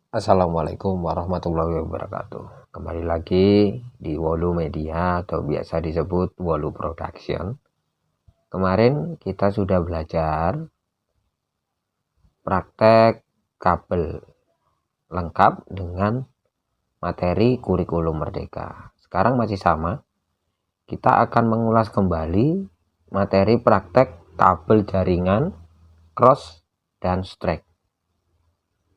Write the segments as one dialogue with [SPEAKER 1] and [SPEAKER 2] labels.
[SPEAKER 1] Assalamualaikum warahmatullahi wabarakatuh. Kembali lagi di Wolu Media atau biasa disebut Wolu Production. Kemarin kita sudah belajar praktek kabel lengkap dengan materi kurikulum Merdeka. Sekarang masih sama. Kita akan mengulas kembali materi praktek kabel jaringan, cross, dan strike.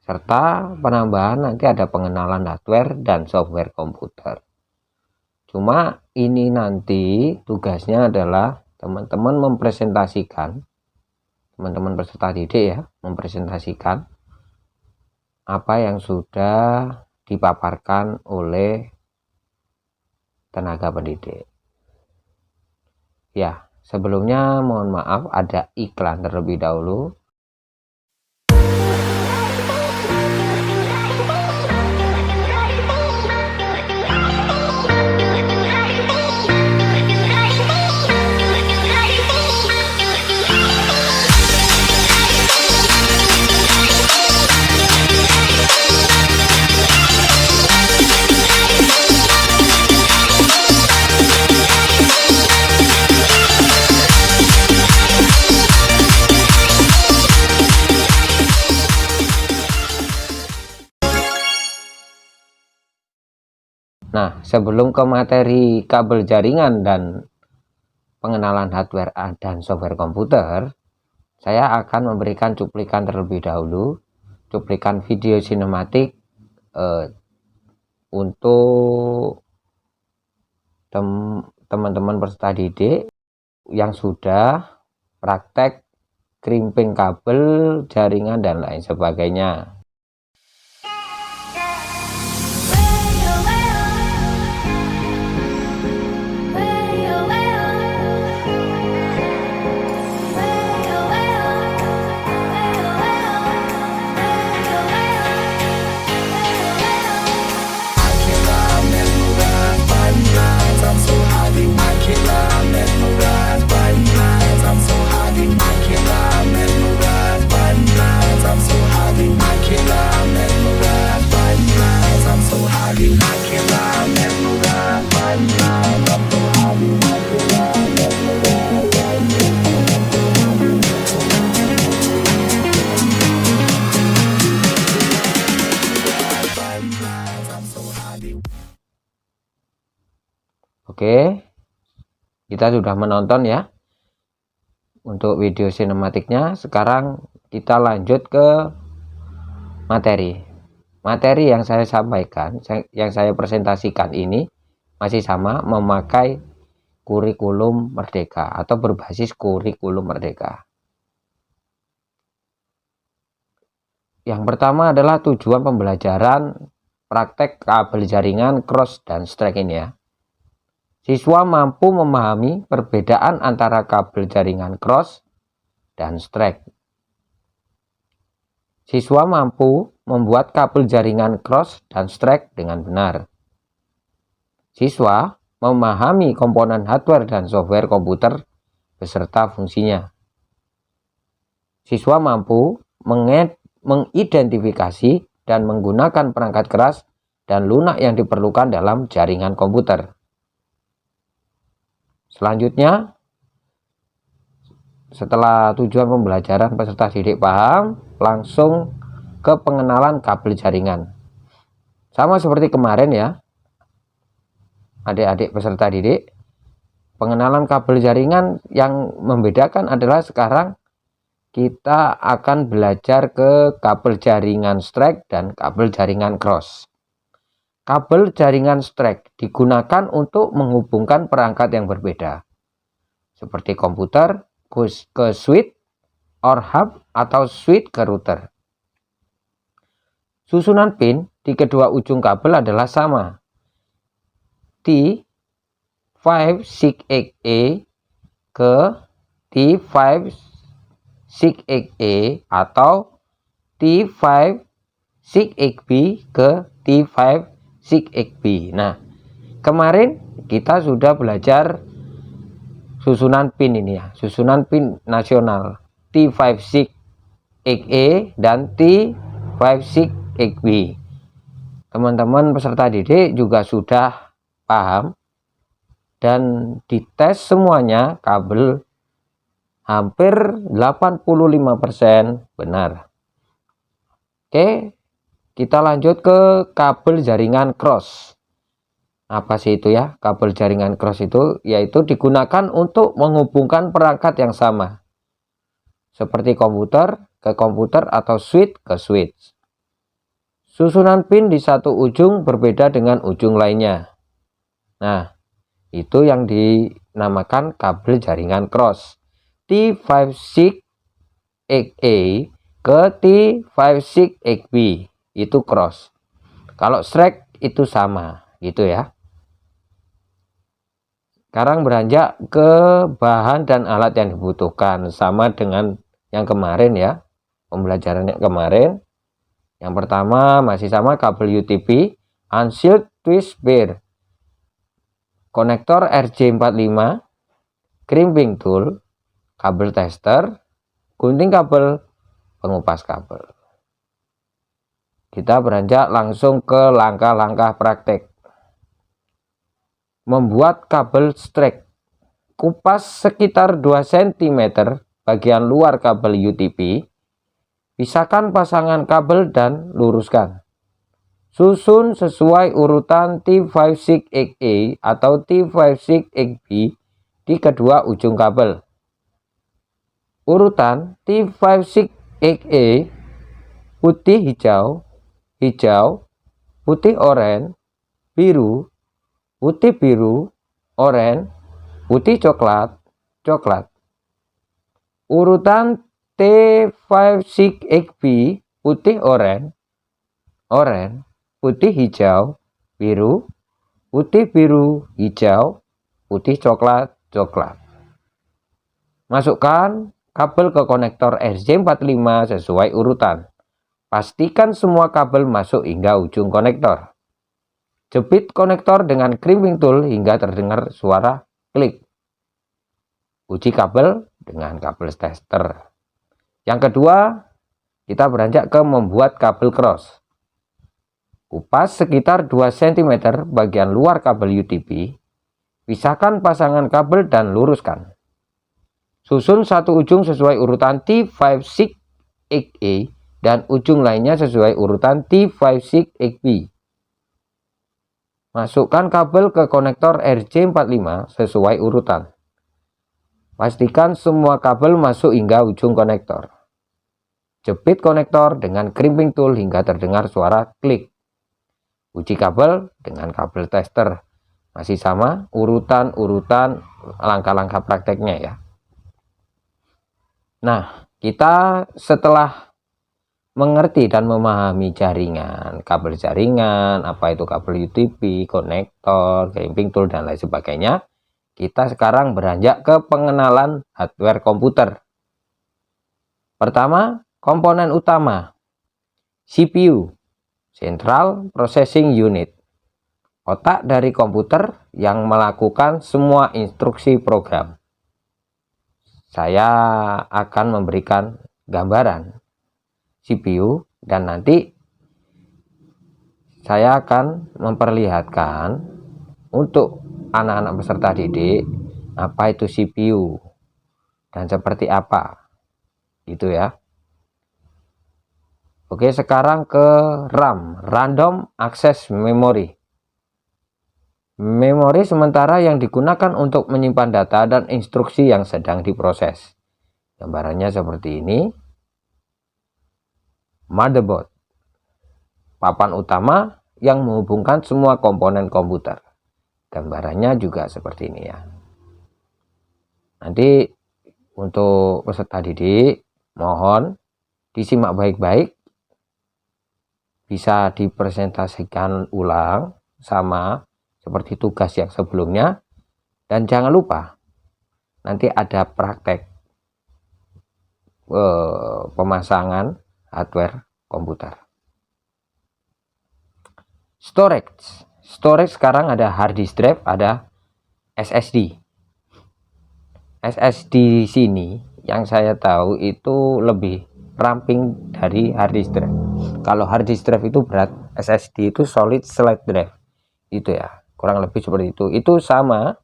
[SPEAKER 1] Serta penambahan nanti ada pengenalan hardware dan software komputer. Cuma ini nanti tugasnya adalah teman-teman mempresentasikan, teman-teman peserta didik ya, mempresentasikan apa yang sudah dipaparkan oleh tenaga pendidik. Ya, sebelumnya mohon maaf ada iklan terlebih dahulu. Nah, sebelum ke materi kabel jaringan dan pengenalan hardware dan software komputer, saya akan memberikan cuplikan terlebih dahulu, cuplikan video sinematik untuk teman-teman peserta didik yang sudah praktek crimping kabel, jaringan, dan lain sebagainya. Oke, kita sudah menonton ya untuk video sinematiknya. Sekarang kita lanjut ke materi. Materi yang saya sampaikan, yang saya presentasikan ini masih sama, memakai kurikulum Merdeka atau berbasis kurikulum Merdeka. Yang pertama adalah tujuan pembelajaran praktek kabel jaringan, cross, dan strike ini ya. Siswa mampu memahami perbedaan antara kabel jaringan cross dan strike. Siswa mampu membuat kabel jaringan cross dan strike dengan benar. Siswa memahami komponen hardware dan software komputer beserta fungsinya. Siswa mampu mengidentifikasi dan menggunakan perangkat keras dan lunak yang diperlukan dalam jaringan komputer. Selanjutnya, setelah tujuan pembelajaran peserta didik paham, langsung ke pengenalan kabel jaringan. Sama seperti kemarin ya, adik-adik peserta didik, pengenalan kabel jaringan yang membedakan adalah sekarang kita akan belajar ke kabel jaringan strike dan kabel jaringan cross. Kabel jaringan strike digunakan untuk menghubungkan perangkat yang berbeda, seperti komputer ke switch or hub atau switch ke router. Susunan pin di kedua ujung kabel adalah sama. T568A ke T568A atau T568B ke T568B. Nah, kemarin kita sudah belajar susunan pin ini ya, susunan pin nasional T568A dan T568B. teman-teman peserta didik juga sudah paham dan dites semuanya kabel hampir 85% benar. Oke, kita lanjut ke kabel jaringan cross. Apa sih itu ya? Kabel jaringan cross itu yaitu digunakan untuk menghubungkan perangkat yang sama, seperti komputer ke komputer atau switch ke switch. Susunan pin di satu ujung berbeda dengan ujung lainnya. Nah, itu yang dinamakan kabel jaringan cross. T56XA ke T56XB itu cross. Kalau straight itu sama, gitu ya. Sekarang beranjak ke bahan dan alat yang dibutuhkan, sama dengan yang kemarin ya, pembelajaran yang kemarin. Yang pertama masih sama, kabel UTP, unsealed twist pair, konektor RJ45, crimping tool, kabel tester, gunting kabel, pengupas kabel. Kita beranjak langsung ke langkah-langkah praktek. Membuat kabel strek. Kupas sekitar 2 cm bagian luar kabel UTP. Pisahkan pasangan kabel dan luruskan. Susun sesuai urutan T56XA atau T56XB di kedua ujung kabel. Urutan T56XA putih hijau, hijau, putih oranye, biru, putih biru, oranye, putih coklat, coklat. Urutan T56XB putih oranye, oranye, putih hijau, biru, putih biru, hijau, putih coklat, coklat. Masukkan kabel ke konektor RJ45 sesuai urutan. Pastikan semua kabel masuk hingga ujung konektor. Jepit konektor dengan crimping tool hingga terdengar suara klik. Uji kabel dengan kabel tester. Yang kedua, kita beranjak ke membuat kabel cross. Kupas sekitar 2 cm bagian luar kabel UTP. Pisahkan pasangan kabel dan luruskan. Susun satu ujung sesuai urutan T56XA dan ujung lainnya sesuai urutan T56XB. Masukkan kabel ke konektor RJ45 sesuai urutan. Pastikan semua kabel masuk hingga ujung konektor. Jepit konektor dengan crimping tool hingga terdengar suara klik. Uji kabel dengan kabel tester. Masih sama urutan-urutan langkah-langkah prakteknya ya. Nah, kita setelah mengerti dan memahami jaringan, kabel jaringan, apa itu kabel UTP, konektor, crimping tool, dan lain sebagainya, kita sekarang beranjak ke pengenalan hardware komputer. Pertama, komponen utama, CPU, Central Processing Unit, otak dari komputer yang melakukan semua instruksi program. Saya akan memberikan gambaran CPU dan nanti saya akan memperlihatkan untuk anak-anak peserta didik apa itu CPU dan seperti apa gitu ya. Oke, sekarang ke RAM, Random Access Memory. Memori sementara yang digunakan untuk menyimpan data dan instruksi yang sedang diproses. Gambarannya seperti ini. Motherboard, papan utama yang menghubungkan semua komponen komputer. Gambarannya juga seperti ini ya. Nanti untuk peserta didik, mohon disimak baik-baik. Bisa dipresentasikan ulang sama seperti tugas yang sebelumnya. Dan jangan lupa nanti ada praktek pemasangan hardware komputer. Storage sekarang ada hard disk drive, ada SSD. SSD sini yang saya tahu itu lebih ramping dari hard disk drive. Kalau hard disk drive itu berat, SSD itu solid state drive. Itu ya, kurang lebih seperti itu. Itu sama,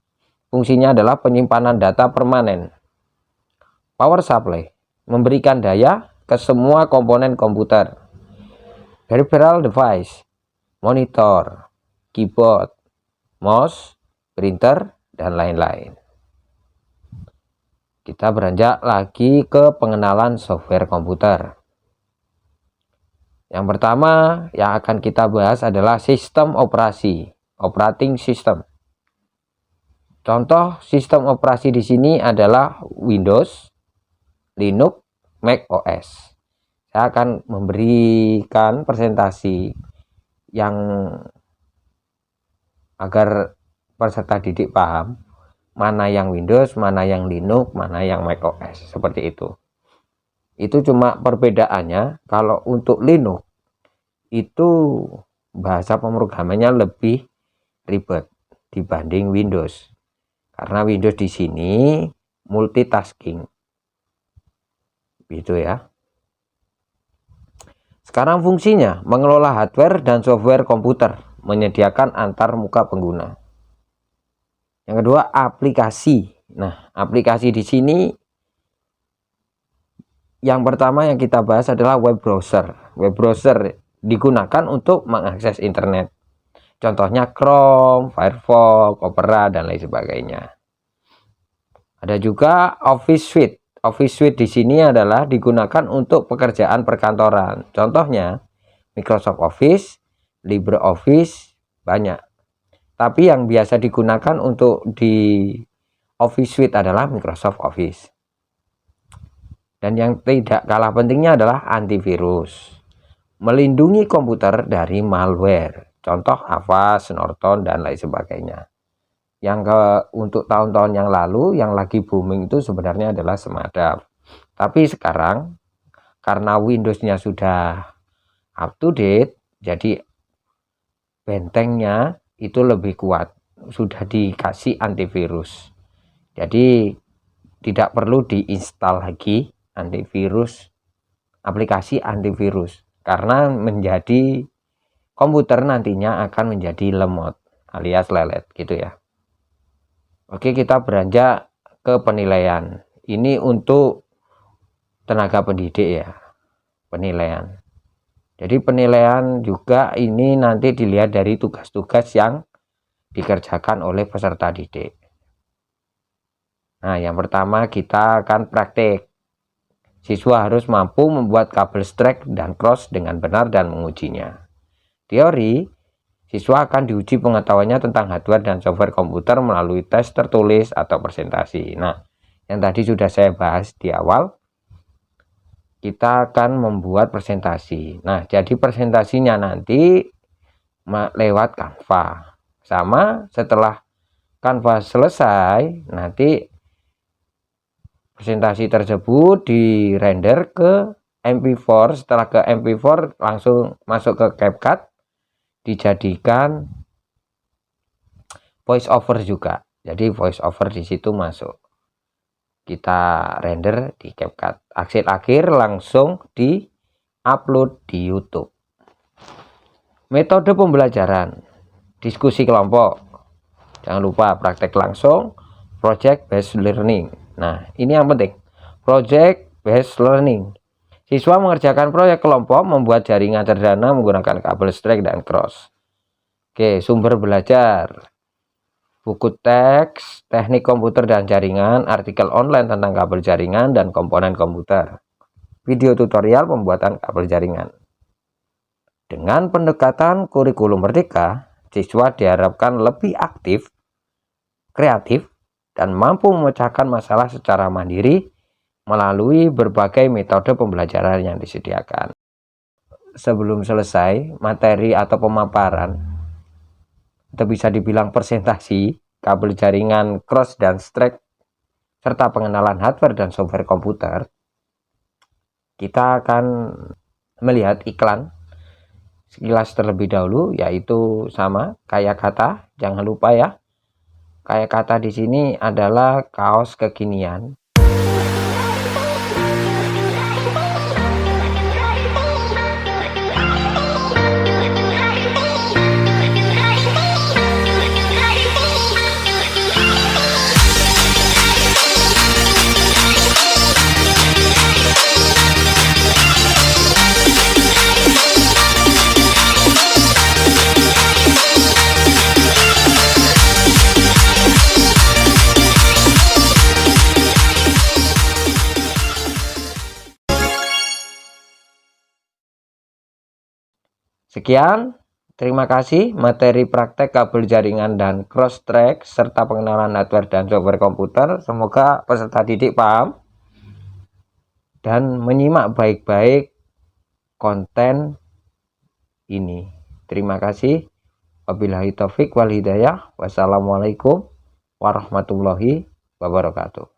[SPEAKER 1] fungsinya adalah penyimpanan data permanen. Power supply, memberikan daya ke semua komponen komputer. Peripheral device, monitor, keyboard, mouse, printer, dan lain-lain. Kita beranjak lagi ke pengenalan software komputer. Yang pertama yang akan kita bahas adalah sistem operasi, operating system. Contoh sistem operasi di sini adalah Windows, Linux, Mac OS. Saya akan memberikan presentasi yang agar peserta didik paham mana yang Windows, mana yang Linux, mana yang Mac OS, seperti itu. Itu cuma perbedaannya. Kalau untuk Linux itu bahasa pemrogramannya lebih ribet dibanding Windows. Karena Windows di sini multitasking. Gitu ya. Sekarang fungsinya mengelola hardware dan software komputer, menyediakan antar muka pengguna. Yang kedua, aplikasi. Nah, aplikasi di sini yang pertama yang kita bahas adalah web browser. Web browser digunakan untuk mengakses internet. Contohnya Chrome, Firefox, Opera, dan lain sebagainya. Ada juga Office Suite. Office Suite di sini adalah digunakan untuk pekerjaan perkantoran. Contohnya Microsoft Office, LibreOffice, banyak. Tapi yang biasa digunakan untuk di Office Suite adalah Microsoft Office. Dan yang tidak kalah pentingnya adalah antivirus. Melindungi komputer dari malware. Contoh Avast, Norton, dan lain sebagainya. Untuk tahun-tahun yang lalu yang lagi booming itu sebenarnya adalah Smartdav. Tapi sekarang karena Windows-nya sudah up to date, jadi bentengnya itu lebih kuat, sudah dikasih antivirus. Jadi tidak perlu diinstal lagi antivirus, aplikasi antivirus, karena menjadi komputer nantinya akan menjadi lemot alias lelet gitu ya. Oke, kita beranjak ke penilaian. Ini untuk tenaga pendidik ya, penilaian. Jadi penilaian juga ini nanti dilihat dari tugas-tugas yang dikerjakan oleh peserta didik. Nah, yang pertama kita akan praktik. Siswa harus mampu membuat kabel strap dan cross dengan benar dan mengujinya. Teori, siswa akan diuji pengetahuannya tentang hardware dan software komputer melalui tes tertulis atau presentasi. Nah, yang tadi sudah saya bahas di awal, kita akan membuat presentasi. Nah, jadi presentasinya nanti lewat Canva. Sama setelah Canva selesai, nanti presentasi tersebut di render ke MP4. Setelah ke MP4 langsung masuk ke CapCut, dijadikan voice over juga. Jadi voice over di situ masuk. Kita render di CapCut. Hasil akhir langsung di-upload di YouTube. Metode pembelajaran, diskusi kelompok. Jangan lupa praktek langsung, project based learning. Nah, ini yang penting. Project based learning. Siswa mengerjakan proyek kelompok membuat jaringan sederhana menggunakan kabel strap dan cross. Oke, sumber belajar. Buku teks, teknik komputer dan jaringan, artikel online tentang kabel jaringan dan komponen komputer. Video tutorial pembuatan kabel jaringan. Dengan pendekatan kurikulum merdeka, siswa diharapkan lebih aktif, kreatif, dan mampu memecahkan masalah secara mandiri melalui berbagai metode pembelajaran yang disediakan. Sebelum selesai materi atau pemaparan, atau bisa dibilang presentasi kabel jaringan cross dan strap serta pengenalan hardware dan software komputer, kita akan melihat iklan sekilas terlebih dahulu, yaitu sama kayak kata. Jangan lupa ya, kayak kata di sini adalah kaos kekinian. Sekian, terima kasih materi praktek kabel jaringan dan cross track serta pengenalan hardware dan software komputer. Semoga peserta didik paham dan menyimak baik-baik konten ini. Terima kasih. Wabillahi taufik wal hidayah. Wassalamualaikum warahmatullahi wabarakatuh.